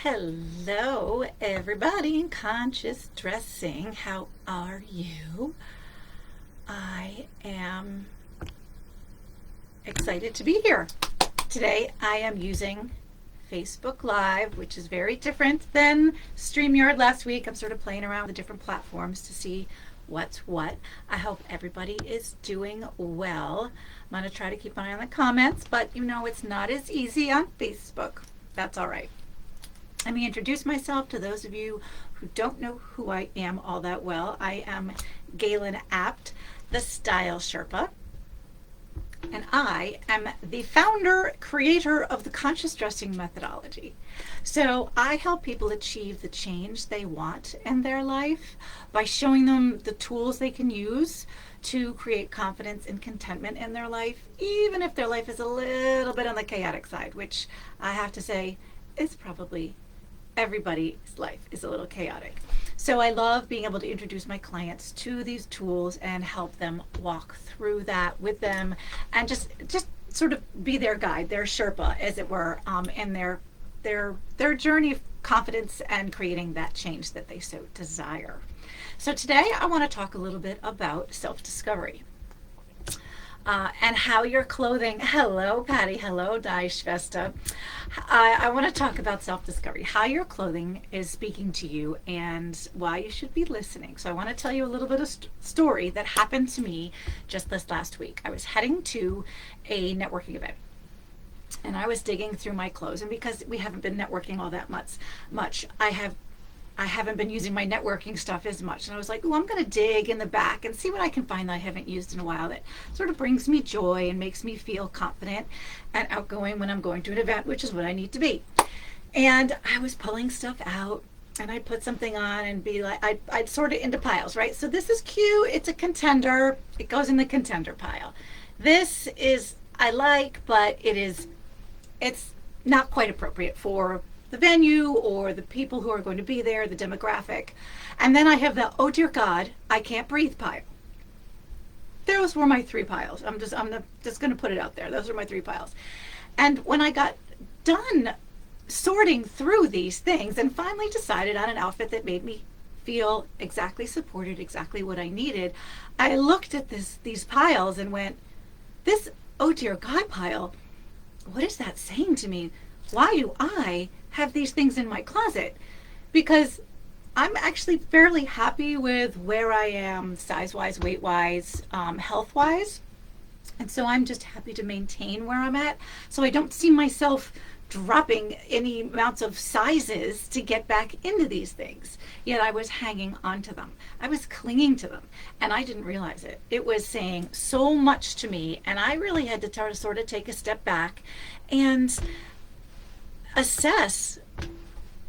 Hello, everybody in conscious dressing. How are you? I am excited to be here. Today, I am using Facebook Live, which is very different than StreamYard last week. I'm sort of playing around with the different platforms to see what's what. I hope everybody is doing well. I'm going to try to keep an eye on the comments, but it's not as easy on Facebook. That's all right. Let me introduce myself to those of you who don't know who I am all that well. I am Galen Apt, the Style Sherpa, and I am the founder, creator of the conscious dressing methodology. So I help people achieve the change they want in their life by showing them the tools they can use to create confidence and contentment in their life, even if their life is a little bit on the chaotic side, which I have to say is probably everybody's life is a little chaotic. So I love being able to introduce my clients to these tools and help them walk through that with them and just sort of be their guide, their Sherpa, as it were, in their journey of confidence and creating that change that they so desire. So today I want to talk a little bit about self-discovery. And how your clothing, hello Patty, hello Daishvesta. I want to talk about self-discovery, how your clothing is speaking to you and why you should be listening. So I want to tell you a little bit of story that happened to me just this last week. I was heading to a networking event and I was digging through my clothes, and because we haven't been networking all that much, I haven't been using my networking stuff as much. And I was like, oh, I'm going to dig in the back and see what I can find that I haven't used in a while that sort of brings me joy and makes me feel confident and outgoing when I'm going to an event, which is what I need to be. And I was pulling stuff out and I'd put something on and be like, I'd sort it into piles, right? So this is cute. It's a contender. It goes in the contender pile. This is, I like, but it's not quite appropriate for the venue or the people who are going to be there, the demographic. And then I have the, oh dear God, I can't breathe pile. Those were my three piles. I'm just going to put it out there. Those are my three piles. And when I got done sorting through these things and finally decided on an outfit that made me feel exactly supported, exactly what I needed, I looked at these piles and went, this oh dear God pile, what is that saying to me? Why do I have these things in my closet? Because I'm actually fairly happy with where I am size-wise, weight-wise, health-wise. And so I'm just happy to maintain where I'm at. So I don't see myself dropping any amounts of sizes to get back into these things. Yet I was hanging onto them. I was clinging to them. And I didn't realize it. It was saying so much to me. And I really had to sort of take a step back and assess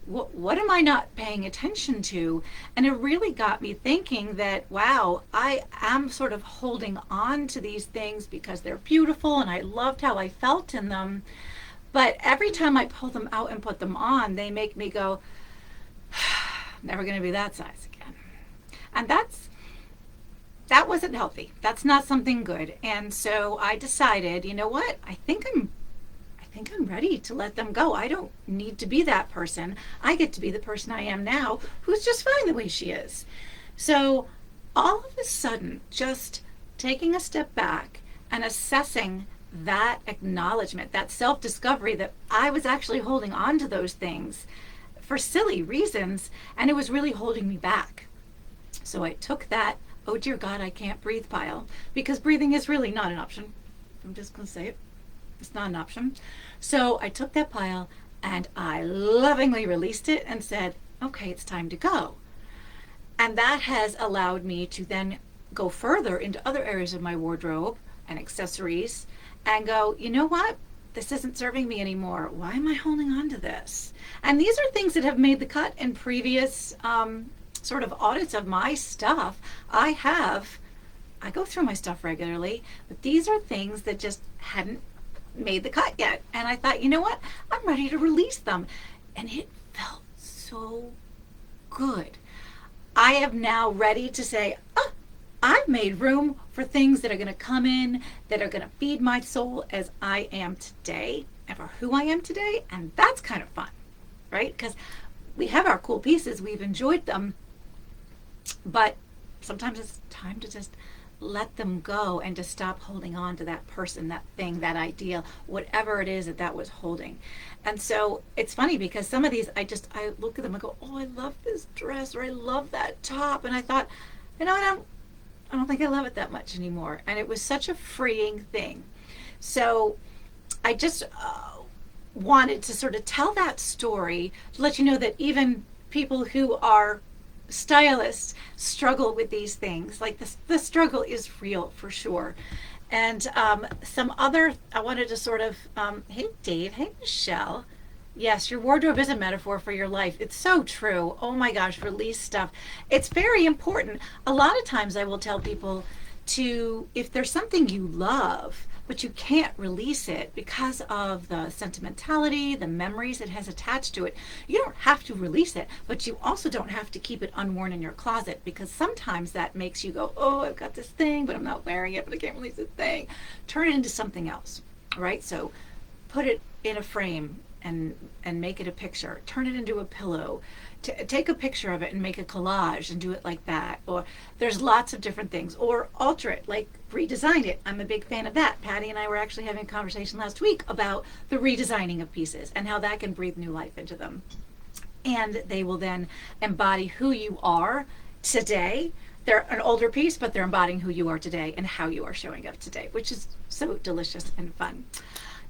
what am I not paying attention to. And it really got me thinking that, wow, I am sort of holding on to these things because they're beautiful and I loved how I felt in them, but every time I pull them out and put them on, they make me go, never going to be that size again. And that wasn't healthy. That's not something good. And so I decided, you know what, I think I'm ready to let them go. I don't need to be that person. I get to be the person I am now, who's just fine the way she is. So all of a sudden, just taking a step back and assessing that acknowledgement, that self-discovery that I was actually holding on to those things for silly reasons, and it was really holding me back. So I took that, oh dear God, I can't breathe pile, because breathing is really not an option. I'm just going to say it. It's not an option. So I took that pile and I lovingly released it and said, okay, it's time to go. And that has allowed me to then go further into other areas of my wardrobe and accessories and go, you know what? This isn't serving me anymore. Why am I holding on to this? And these are things that have made the cut in previous sort of audits of my stuff. I go through my stuff regularly, but these are things that just hadn't made the cut yet. And I thought, you know what? I'm ready to release them. And it felt so good. I am now ready to say, oh, I've made room for things that are going to come in, that are going to feed my soul as I am today and for who I am today. And that's kind of fun. right? Because we have our cool pieces, we've enjoyed them, but sometimes it's time to just let them go and to stop holding on to that person, that thing, that ideal, whatever it is that that was holding. And so it's funny because some of these, I look at them and go, oh, I love this dress, or I love that top. And I thought, I don't think I love it that much anymore. And it was such a freeing thing. So I just wanted to sort of tell that story to let you know that even people who are stylists struggle with these things. Like the struggle is real for sure. And some other, I wanted to sort of, hey Dave, hey Michelle. Yes, your wardrobe is a metaphor for your life. It's so true. Oh my gosh, release stuff. It's very important. A lot of times I will tell people to, if there's something you love, but you can't release it because of the sentimentality, the memories it has attached to it, you don't have to release it, but you also don't have to keep it unworn in your closet, because sometimes that makes you go, oh, I've got this thing, but I'm not wearing it, but I can't release this thing. Turn it into something else, right? So put it in a frame and make it a picture. Turn it into a pillow. Take a picture of it and make a collage and do it like that. Or there's lots of different things. Or alter it, like redesign it. I'm a big fan of that. Patty and I were actually having a conversation last week about the redesigning of pieces and how that can breathe new life into them. And they will then embody who you are today. They're an older piece, but they're embodying who you are today and how you are showing up today, which is so delicious and fun.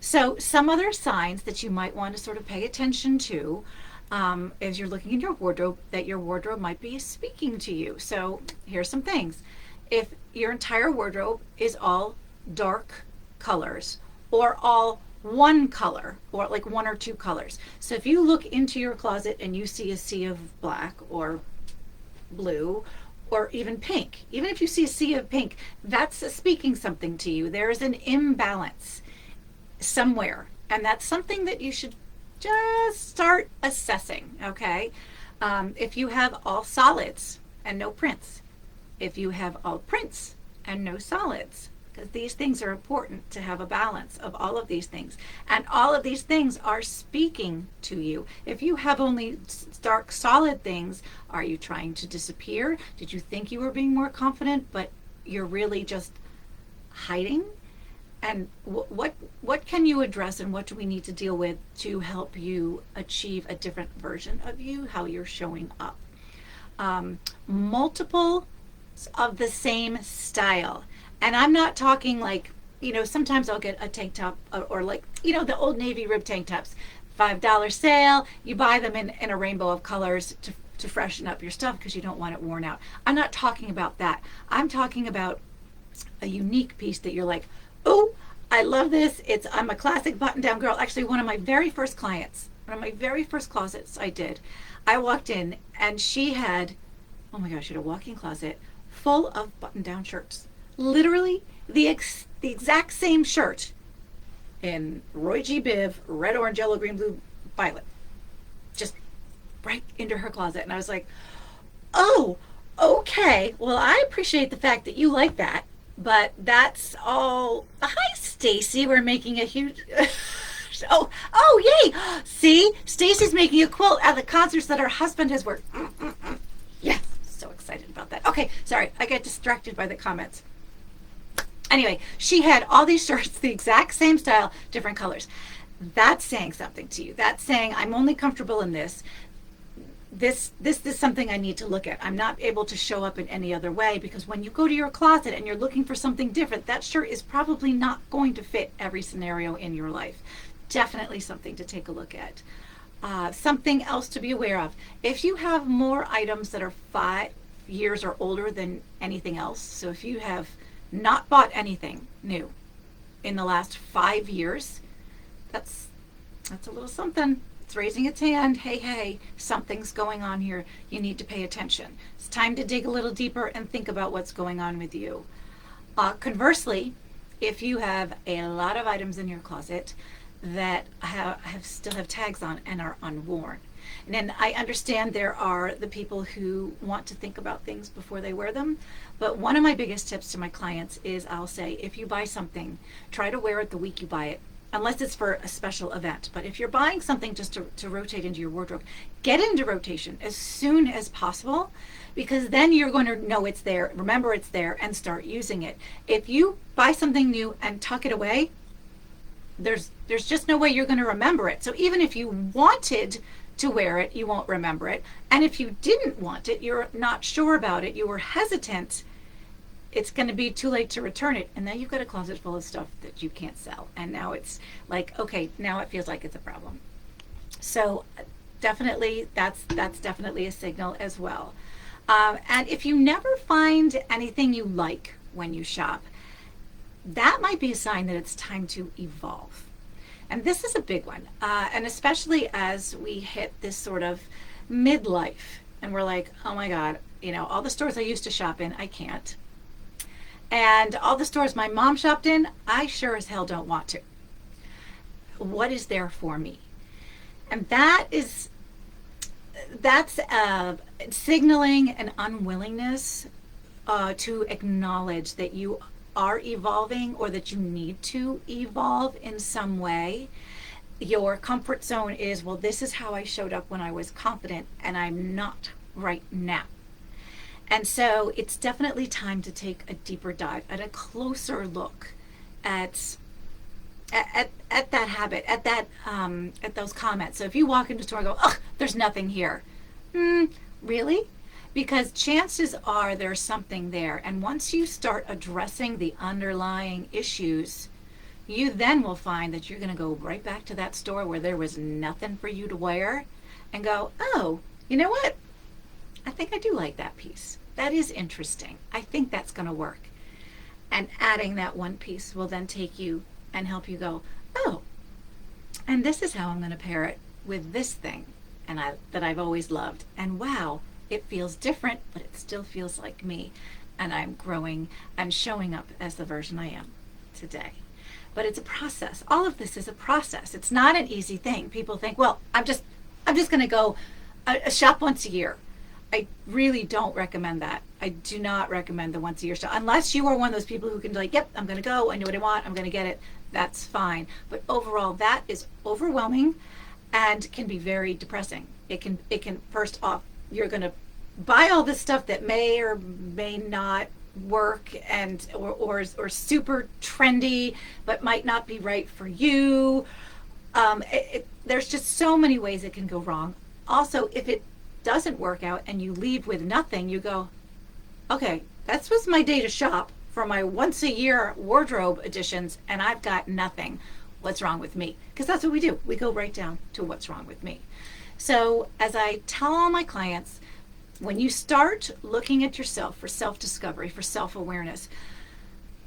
So some other signs that you might want to sort of pay attention to as you're looking in your wardrobe, that your wardrobe might be speaking to you. So here's some things. If your entire wardrobe is all dark colors or all one color or like one or two colors. So if you look into your closet and you see a sea of black or blue or even pink, even if you see a sea of pink, that's speaking something to you. There is an imbalance somewhere, and that's something that you should just start assessing. Okay, if you have all solids and no prints, if you have all prints and no solids, because these things are important to have a balance of all of these things, and all of these things are speaking to you. If you have only dark solid things, are you trying to disappear? Did you think you were being more confident, but you're really just hiding? And what can you address, and what do we need to deal with to help you achieve a different version of you, how you're showing up? Multiple of the same style. And I'm not talking like, sometimes I'll get a tank top or like, the Old Navy rib tank tops, $5 sale. You buy them in a rainbow of colors to freshen up your stuff because you don't want it worn out. I'm not talking about that. I'm talking about a unique piece that you're like, oh, I love this. I'm a classic button-down girl. Actually, one of my very first clients, one of my very first closets I walked in and she had, oh my gosh, she had a walk-in closet full of button-down shirts. Literally the exact same shirt in Roy G. Biv, red, orange, yellow, green, blue, violet. Just right into her closet. And I was like, oh, okay. Well, I appreciate the fact that you like that. But that's all. Hi, Stacy. We're making a huge. oh, yay! See, Stacy's making a quilt at the concerts that her husband has worked. Yes, so excited about that. Okay, sorry, I got distracted by the comments. Anyway, she had all these shirts, the exact same style, different colors. That's saying something to you. That's saying I'm only comfortable in this. This is something I need to look at. I'm not able to show up in any other way, because when you go to your closet and you're looking for something different, that shirt is probably not going to fit every scenario in your life. Definitely something to take a look at. Something else to be aware of. If you have more items that are 5 years or older than anything else, so if you have not bought anything new in the last 5 years, that's a little something. It's raising its hand. Hey, something's going on here. You need to pay attention. It's time to dig a little deeper and think about what's going on with you. Conversely, if you have a lot of items in your closet that still have tags on and are unworn, and then I understand there are the people who want to think about things before they wear them, but one of my biggest tips to my clients is I'll say, if you buy something, try to wear it the week you buy it. unless it's for a special event. But if you're buying something just to rotate into your wardrobe, get into rotation as soon as possible, because then you're going to know it's there, remember it's there, and start using it. If you buy something new and tuck it away, there's just no way you're going to remember it. So even if you wanted to wear it, you won't remember it. And if you didn't want it, you're not sure about it, you were hesitant, it's going to be too late to return it. And then you've got a closet full of stuff that you can't sell. And now it's like, okay, now it feels like it's a problem. So definitely, that's definitely a signal as well. And if you never find anything you like when you shop, that might be a sign that it's time to evolve. And this is a big one. And especially as we hit this sort of midlife and we're like, oh my God, all the stores I used to shop in, I can't. And all the stores my mom shopped in, I sure as hell don't want to. What is there for me? And that's signaling an unwillingness to acknowledge that you are evolving or that you need to evolve in some way. Your comfort zone is, well, this is how I showed up when I was confident, and I'm not right now. And so it's definitely time to take a deeper dive, at a closer look at that habit, at those comments. So if you walk into a store and go, "Ugh, there's nothing here," really? Because chances are there's something there. And once you start addressing the underlying issues, you then will find that you're going to go right back to that store where there was nothing for you to wear and go, oh, you know what? I think I do like that piece. That is interesting. I think that's going to work. And adding that one piece will then take you and help you go, oh, and this is how I'm going to pair it with this thing that I've always loved. And wow, it feels different, but it still feels like me. And I'm growing and showing up as the version I am today. But it's a process. All of this is a process. It's not an easy thing. People think, well, I'm just going to go shop once a year. I really don't recommend that. I do not recommend the once a year shop. Unless you are one of those people who can be like, yep, I'm going to go. I know what I want. I'm going to get it. That's fine. But overall, that is overwhelming and can be very depressing. It can first off, you're going to buy all this stuff that may or may not work and or super trendy, but might not be right for you. There's just so many ways it can go wrong. Also, if it doesn't work out and you leave with nothing, you go, okay, that was my day to shop for my once a year wardrobe additions and I've got nothing. What's wrong with me? Because that's what we do. We go right down to what's wrong with me. So as I tell all my clients, when you start looking at yourself for self-discovery, for self-awareness,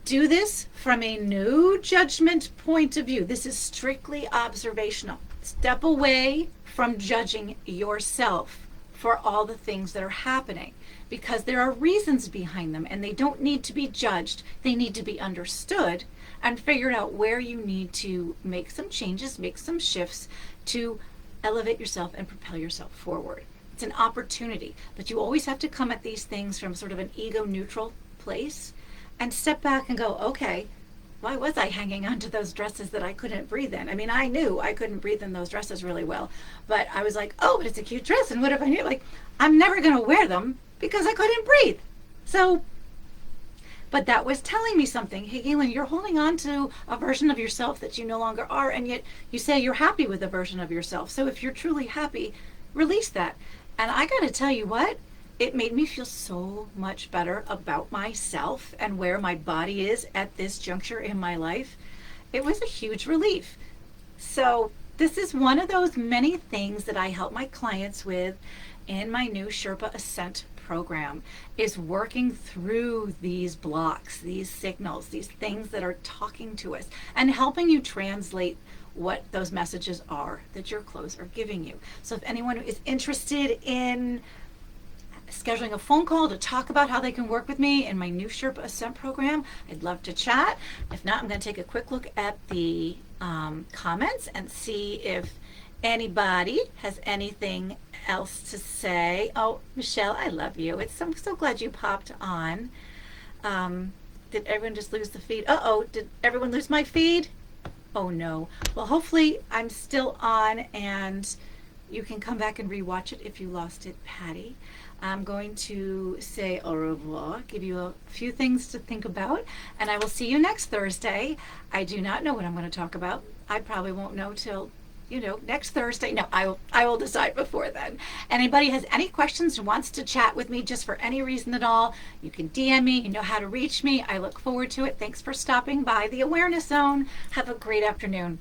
do this from a no judgment point of view. This is strictly observational. Step away from judging yourself for all the things that are happening, because there are reasons behind them and they don't need to be judged. They need to be understood and figured out where you need to make some changes, make some shifts to elevate yourself and propel yourself forward. It's an opportunity, but you always have to come at these things from sort of an ego neutral place and step back and go, okay, why was I hanging on to those dresses that I couldn't breathe in? I mean, I knew I couldn't breathe in those dresses really well, but I was like, oh, but it's a cute dress. And what if I knew, like, I'm never going to wear them because I couldn't breathe. So, but that was telling me something. Hey, Galen, you're holding on to a version of yourself that you no longer are, and yet you say you're happy with a version of yourself. So if you're truly happy, release that. And I got to tell you what, it made me feel so much better about myself and where my body is at this juncture in my life. It was a huge relief. So this is one of those many things that I help my clients with in my new Sherpa Ascent program, is working through these blocks, these signals, these things that are talking to us and helping you translate what those messages are that your clothes are giving you. So if anyone is interested in scheduling a phone call to talk about how they can work with me in my new Sherpa Ascent program, I'd love to chat. If not, I'm going to take a quick look at the comments and see if anybody has anything else to say. Oh, Michelle, I love you. I'm so glad you popped on. Did everyone just lose the feed? Uh-oh, did everyone lose my feed? Oh no. Well, hopefully I'm still on and you can come back and rewatch it if you lost it, Patty. I'm going to say au revoir, give you a few things to think about, and I will see you next Thursday. I do not know what I'm going to talk about. I probably won't know till next Thursday. No, I will decide before then. Anybody has any questions, wants to chat with me just for any reason at all, you can DM me. You know how to reach me. I look forward to it. Thanks for stopping by the Awareness Zone. Have a great afternoon.